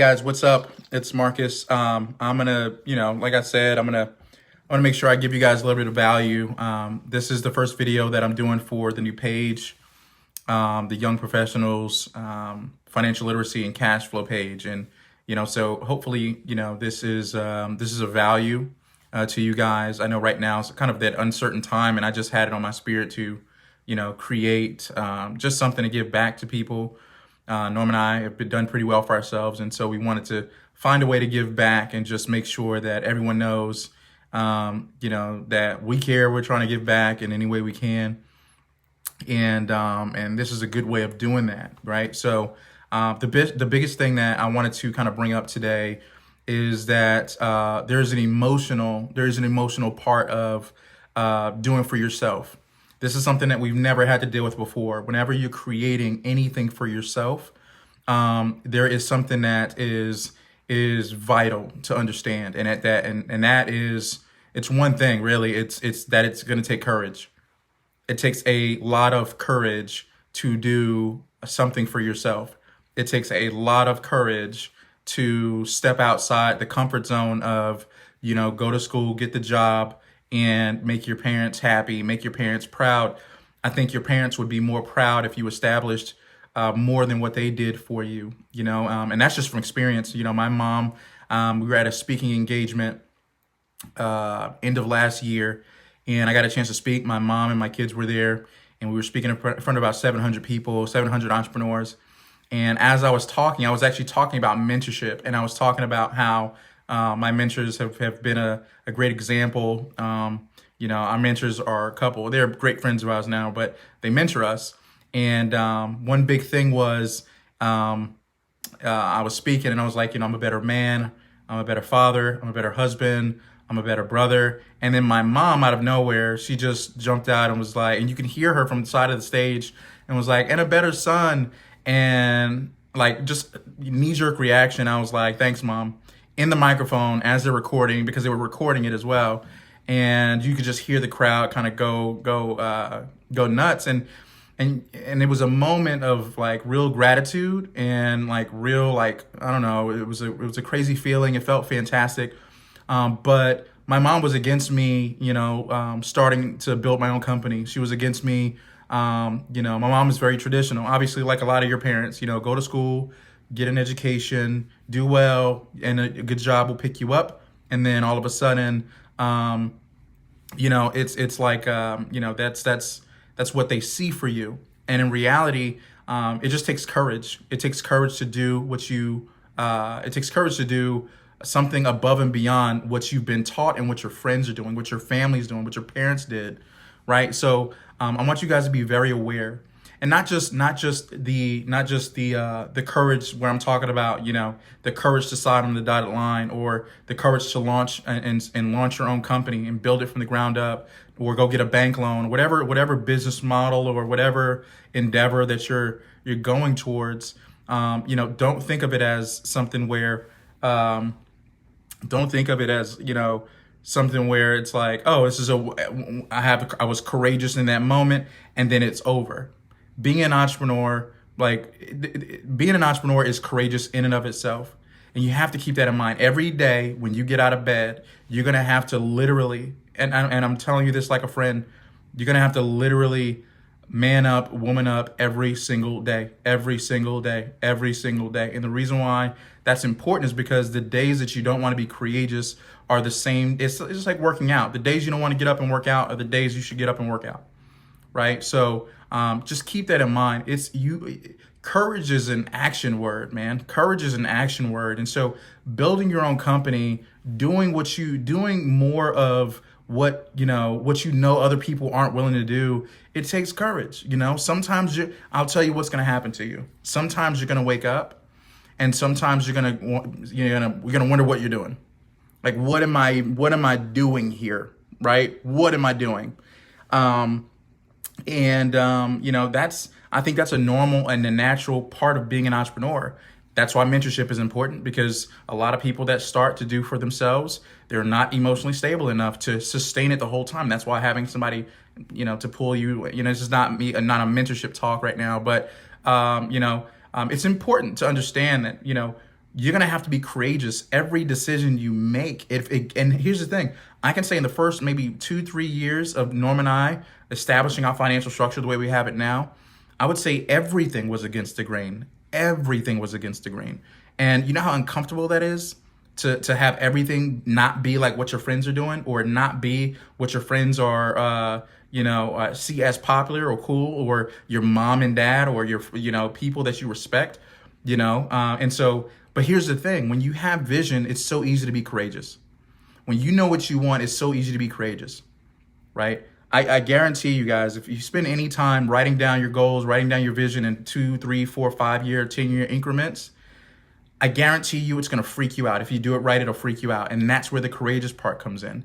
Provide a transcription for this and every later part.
Guys, what's up? It's Marcus. I'm gonna, like I said, I want to make sure I give you guys a little bit of value. This is the first video that I'm doing for the new page, the Young Professionals Financial Literacy and Cash Flow page, and so hopefully, this is a value to you guys. I know right now it's kind of that uncertain time, and I just had it on my spirit to, create just something to give back to people. Norm and I have been done pretty well for ourselves, and so we wanted to find a way to give back and just make sure that everyone knows, that we care. We're trying to give back in any way we can, and this is a good way of doing that, right? So, the biggest thing that I wanted to kind of bring up today is that there's an emotional part of doing for yourself. This is something that we've never had to deal with before. Whenever you're creating anything for yourself, there is something that is vital to understand, and that is, it's one thing really. It's that it's going to take courage. It takes a lot of courage to do something for yourself. It takes a lot of courage to step outside the comfort zone of, go to school, get the job, and make your parents happy, make your parents proud. I think your parents would be more proud if you established more than what they did for you, and that's just from experience. My mom, we were at a speaking engagement end of last year, and I got a chance to speak. My mom and my kids were there, and we were speaking in front of about 700 people, 700 entrepreneurs. And as I was talking, I was actually talking about mentorship, and I was talking about how my mentors have been a great example. Our mentors are a couple. They're great friends of ours now, but they mentor us. And one big thing was I was speaking, and I was like, I'm a better man, I'm a better father, I'm a better husband, I'm a better brother. And then my mom, out of nowhere, she just jumped out and was like, and you can hear her from the side of the stage, and was like, and a better son. And like, just knee-jerk reaction. I was like, thanks, Mom, in the microphone as they're recording, because they were recording it as well. And you could just hear the crowd kind of go nuts. And it was a moment of like real gratitude and like real, like, I don't know, it was a crazy feeling. It felt fantastic. But my mom was against me, starting to build my own company. She was against me. My mom is very traditional, obviously, like a lot of your parents, go to school, get an education, do well, and a good job will pick you up. And then all of a sudden, it's like, that's what they see for you. And in reality, it just takes courage. It takes courage to do it takes courage to do something above and beyond what you've been taught and what your friends are doing, what your family's doing, what your parents did. Right. So I want you guys to be very aware, and not just the courage where I'm talking about, the courage to sign on the dotted line, or the courage to launch and launch your own company and build it from the ground up, or go get a bank loan, whatever business model or whatever endeavor that you're going towards. Don't think of it as something where, don't think of it as, something where it's like, oh, I was courageous in that moment, and then it's over. Being an entrepreneur, is courageous in and of itself. And you have to keep that in mind. Every day when you get out of bed, you're going to have to literally, and I'm telling you this like a friend, you're going to have to literally man up, woman up every single day, every single day, every single day. And the reason why that's important is because the days that you don't want to be courageous are the same. It's just like working out. The days you don't want to get up and work out are the days you should get up and work out. Right. So just keep that in mind. Courage is an action word, man. Courage is an action word. And so building your own company, doing more of what other people aren't willing to do, it takes courage. Sometimes I'll tell you what's going to happen to you. Sometimes you're going to wake up, and sometimes you're going to wonder what you're doing. Like, what am I doing here? Right? What am I doing? I think that's a normal and a natural part of being an entrepreneur. That's why mentorship is important, because a lot of people that start to do for themselves, they're not emotionally stable enough to sustain it the whole time. That's why having somebody, to pull you, this is not a mentorship talk right now, but, it's important to understand that, you're going to have to be courageous every decision you make. And here's the thing, I can say in the first maybe 2-3 years of Norm and I establishing our financial structure the way we have it now, I would say everything was against the grain. Everything was against the grain. And you know how uncomfortable that is to have everything not be like what your friends are doing, or not be what your friends are, see as popular or cool, or your mom and dad, or your, people that you respect, and so, but here's the thing, when you have vision, it's so easy to be courageous. When you know what you want, it's so easy to be courageous, right? I guarantee you guys, if you spend any time writing down your goals, writing down your vision in 2, 3, 4, 5-year, 10-year increments, I guarantee you it's going to freak you out. If you do it right, it'll freak you out. And that's where the courageous part comes in.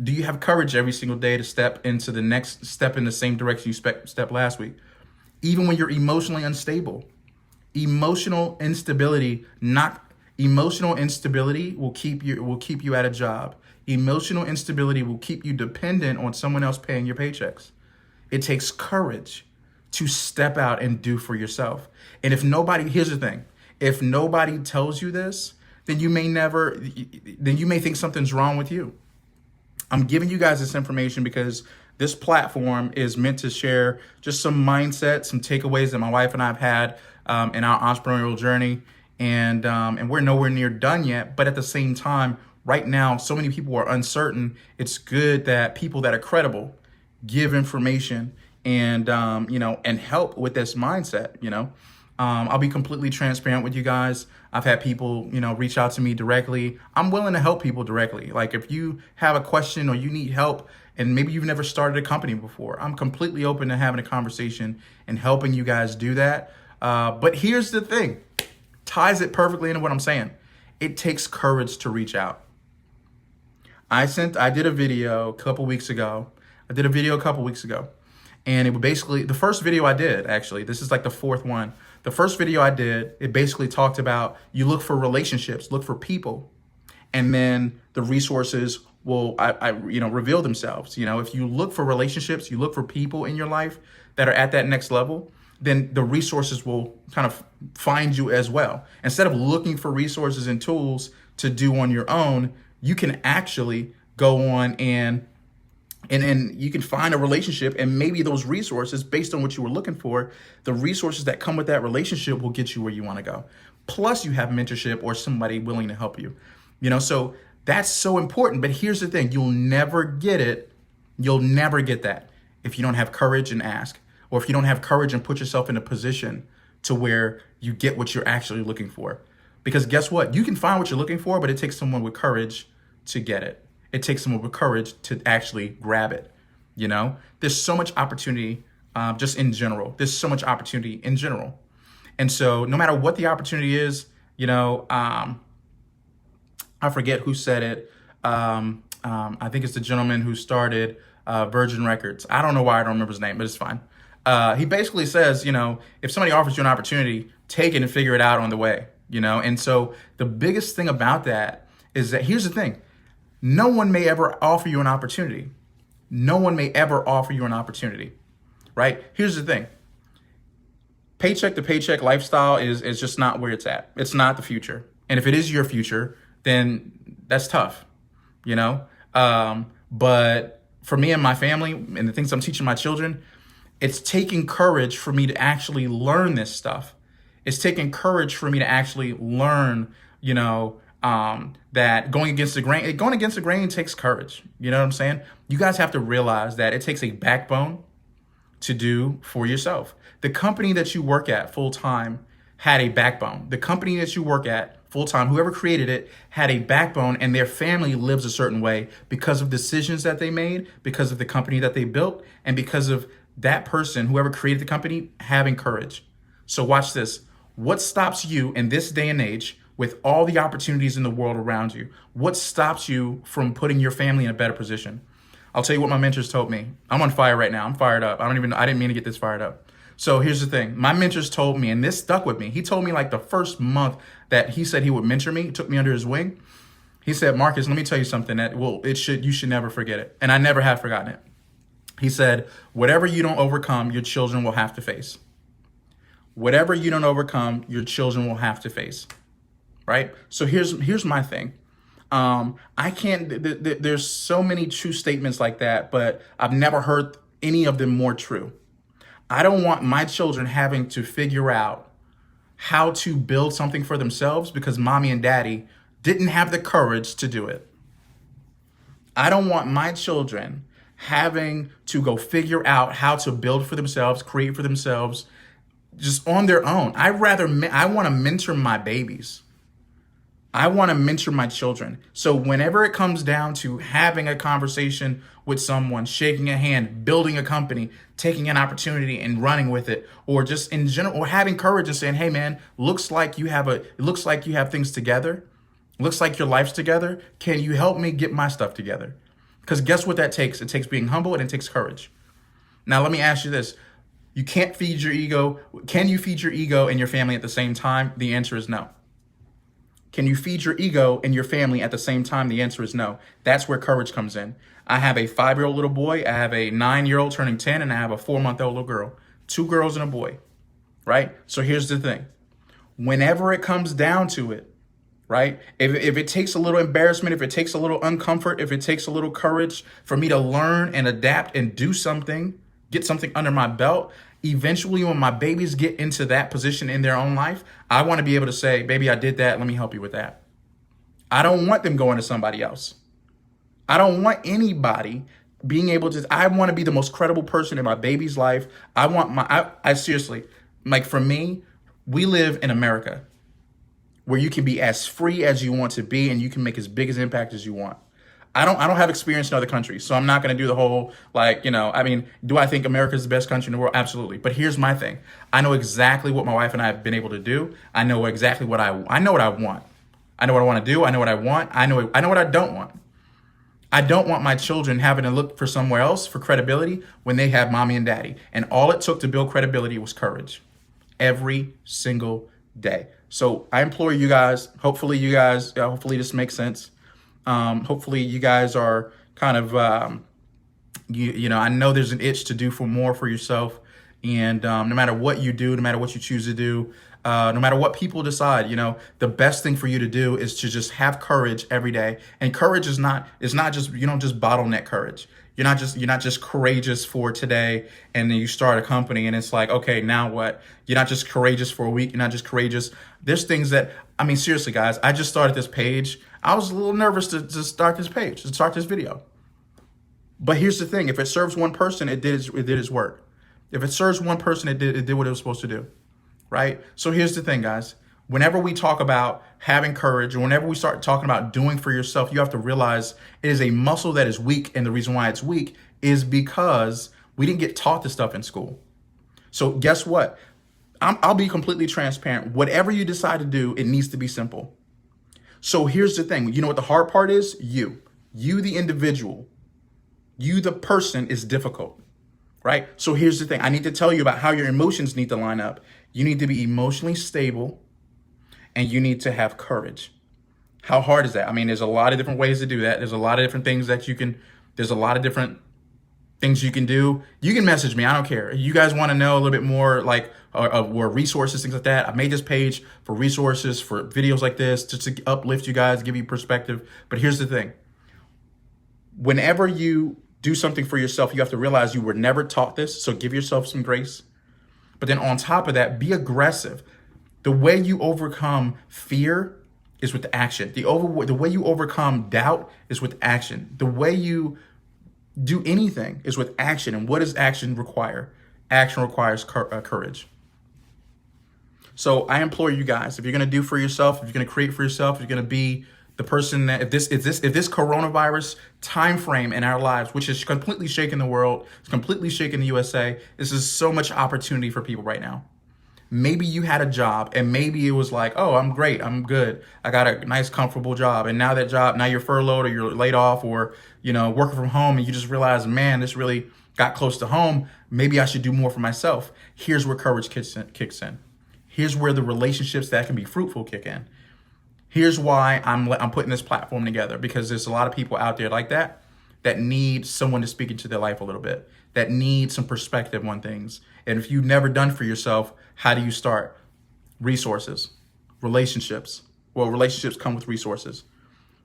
Do you have courage every single day to step into the next step in the same direction you stepped last week? Even when you're emotionally unstable. Emotional instability will keep you at a job. Emotional instability will keep you dependent on someone else paying your paychecks. It takes courage to step out and do for yourself. And here's the thing, if nobody tells you this, then you may think something's wrong with you. I'm giving you guys this information because this platform is meant to share just some mindset, some takeaways that my wife and I have had in our entrepreneurial journey. And we're nowhere near done yet. But at the same time, right now, so many people are uncertain. It's good that people that are credible give information and help with this mindset. I'll be completely transparent with you guys. I've had people, reach out to me directly. I'm willing to help people directly. Like if you have a question or you need help and maybe you've never started a company before, I'm completely open to having a conversation and helping you guys do that. But here's the thing, ties it perfectly into what I'm saying. It takes courage to reach out. I did a video a couple weeks ago. And it was basically the first video I did, actually. This is like the fourth one. The first video I did, it basically talked about you look for relationships, look for people, and then the resources will reveal themselves. If you look for relationships, you look for people in your life that are at that next level, then the resources will kind of find you as well. Instead of looking for resources and tools to do on your own, you can actually go on and you can find a relationship, and maybe those resources, based on what you were looking for, the resources that come with that relationship will get you where you want to go. Plus you have mentorship or somebody willing to help you, so that's so important. But here's the thing, you'll never get that if you don't have courage and ask, or if you don't have courage and put yourself in a position to where you get what you're actually looking for. Because guess what? You can find what you're looking for, but it takes someone with courage to get it. It takes someone with courage to actually grab it. There's so much opportunity just in general. There's so much opportunity in general. And so no matter what the opportunity is, I forget who said it. I think it's the gentleman who started Virgin Records. I don't know why I don't remember his name, but it's fine. He basically says, if somebody offers you an opportunity, take it and figure it out on the way, And so the biggest thing about that is that, here's the thing, no one may ever offer you an opportunity. Right? Here's the thing. Paycheck to paycheck lifestyle is just not where it's at. It's not the future. And if it is your future, then that's tough, But for me and my family and the things I'm teaching my children, it's taking courage for me to actually learn this stuff. It's taking courage for me to actually learn, that going against the grain takes courage. You know what I'm saying? You guys have to realize that it takes a backbone to do for yourself. The company that you work at full time had a backbone. The company that you work at full time, whoever created it, had a backbone, and their family lives a certain way because of decisions that they made, because of the company that they built, and because of that person, whoever created the company, having courage. So watch this. What stops you in this day and age with all the opportunities in the world around you? What stops you from putting your family in a better position? I'll tell you what my mentors told me. I'm on fire right now. I'm fired up. I didn't mean to get this fired up. So here's the thing. My mentors told me, and this stuck with me. He told me like the first month that he said he would mentor me, took me under his wing. He said, Marcus, let me tell you something you should never forget it. And I never have forgotten it. He said, whatever you don't overcome, your children will have to face. Whatever you don't overcome, your children will have to face. right? So here's my thing. I can't. There's so many true statements like that, but I've never heard any of them more true. I don't want my children having to figure out how to build something for themselves because mommy and daddy didn't have the courage to do it. I don't want my children having to go figure out how to build for themselves, create for themselves, just on their own. I want to mentor my babies. I want to mentor my children. So whenever it comes down to having a conversation with someone, shaking a hand, building a company, taking an opportunity and running with it, or just in general, or having courage and saying, hey man, it looks like you have things together. Looks like your life's together. Can you help me get my stuff together? Because guess what that takes? It takes being humble and it takes courage. Now, let me ask you this. You can't feed your ego. Can you feed your ego and your family at the same time? The answer is no. Can you feed your ego and your family at the same time? The answer is no. That's where courage comes in. I have a 5-year-old little boy. I have a 9-year-old turning 10, and I have a 4-month-old little girl. 2 girls and a boy, right? So here's the thing. Whenever it comes down to it, right? If it takes a little embarrassment, if it takes a little uncomfort, if it takes a little courage for me to learn and adapt and do something, get something under my belt, eventually when my babies get into that position in their own life, I want to be able to say, baby, I did that. Let me help you with that. I don't want them going to somebody else. I don't want anybody being able to, I want to be the most credible person in my baby's life. I seriously, like for me, we live in America where you can be as free as you want to be and you can make as big as impact as you want. I don't have experience in other countries, so I'm not going to do the whole, do I think America is the best country in the world? Absolutely. But here's my thing. I know exactly what my wife and I have been able to do. I know exactly what I know what I want. I know what I want to do. I know what I want. I know what I don't want. I don't want my children having to look for somewhere else for credibility when they have mommy and daddy. And all it took to build credibility was courage every single day. So I implore you guys, hopefully this makes sense. Hopefully you guys are kind of, I know there's an itch to do more for yourself. And no matter what you do, no matter what you choose to do, no matter what people decide, the best thing for you to do is to just have courage every day. And courage is not just, you don't just bottleneck courage. You're not just courageous for today and then you start a company and it's like, okay, now what? You're not just courageous for a week. You're not just courageous. There's things that, seriously, guys, I just started this page. I was a little nervous to start this page, to start this video. But here's the thing. If it serves one person, it did its work. If it serves one person, it did what it was supposed to do, right? So here's the thing, guys. Whenever we talk about having courage, or whenever we start talking about doing for yourself, you have to realize it is a muscle that is weak. And the reason why it's weak is because we didn't get taught this stuff in school. So guess what? I'll be completely transparent. Whatever you decide to do, it needs to be simple. So here's the thing. You know what the hard part is? You, the individual, you, the person, is difficult, right? So here's the thing. I need to tell you about how your emotions need to line up. You need to be emotionally stable and you need to have courage. How hard is that? There's a lot of different ways to do that. There's a lot of different things that there's a lot of different things you can do. You can message me. I don't care. You guys want to know a little bit more or resources, things like that. I made this page for resources, for videos like this, just to uplift you guys, give you perspective. But here's the thing. Whenever you do something for yourself, you have to realize you were never taught this. So give yourself some grace. But then on top of that, be aggressive. The way you overcome fear is with action. The way you overcome doubt is with action. The way you do anything is with action. And what does action require? Action requires courage. So I implore you guys, if you're going to do for yourself, if you're going to create for yourself, if you're going to be the person that, if this coronavirus time frame in our lives, which is completely shaking the world, it's completely shaking the USA, this is so much opportunity for people right now. Maybe you had a job and maybe it was like, oh, I'm great, I'm good, I got a nice, comfortable job. And now now you're furloughed or you're laid off or, working from home and you just realize, man, this really got close to home. Maybe I should do more for myself. Here's where courage kicks in. Here's where the relationships that can be fruitful kick in. Here's why I'm putting this platform together, because there's a lot of people out there like that need someone to speak into their life a little bit, that need some perspective on things. And if you've never done for yourself, how do you start? Resources, relationships, Well, relationships come with resources.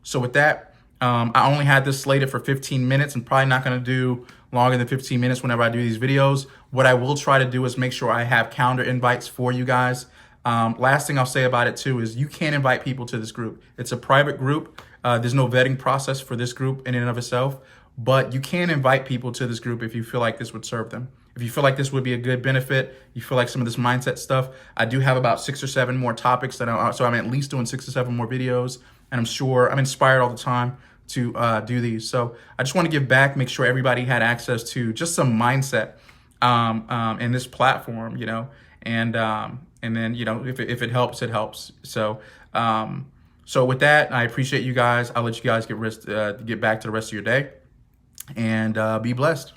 So with that, I only had this slated for 15 minutes and probably not going to do longer than 15 minutes whenever I do these videos. What I will try to do is make sure I have calendar invites for you guys. Last thing I'll say about it too is you can't invite people to this group. It's a private group. There's no vetting process for this group in and of itself, but you can invite people to this group if you feel like this would serve them. If you feel like this would be a good benefit, you feel like some of this mindset stuff, I do have about 6 or 7 more topics so I'm at least doing 6 or 7 more videos, and I'm sure I'm inspired all the time to do these. So I just want to give back, make sure everybody had access to just some mindset in this platform, you know, and then, you know, if it helps, it helps. So, so with that, I appreciate you guys. I'll let you guys get back to the rest of your day, and be blessed.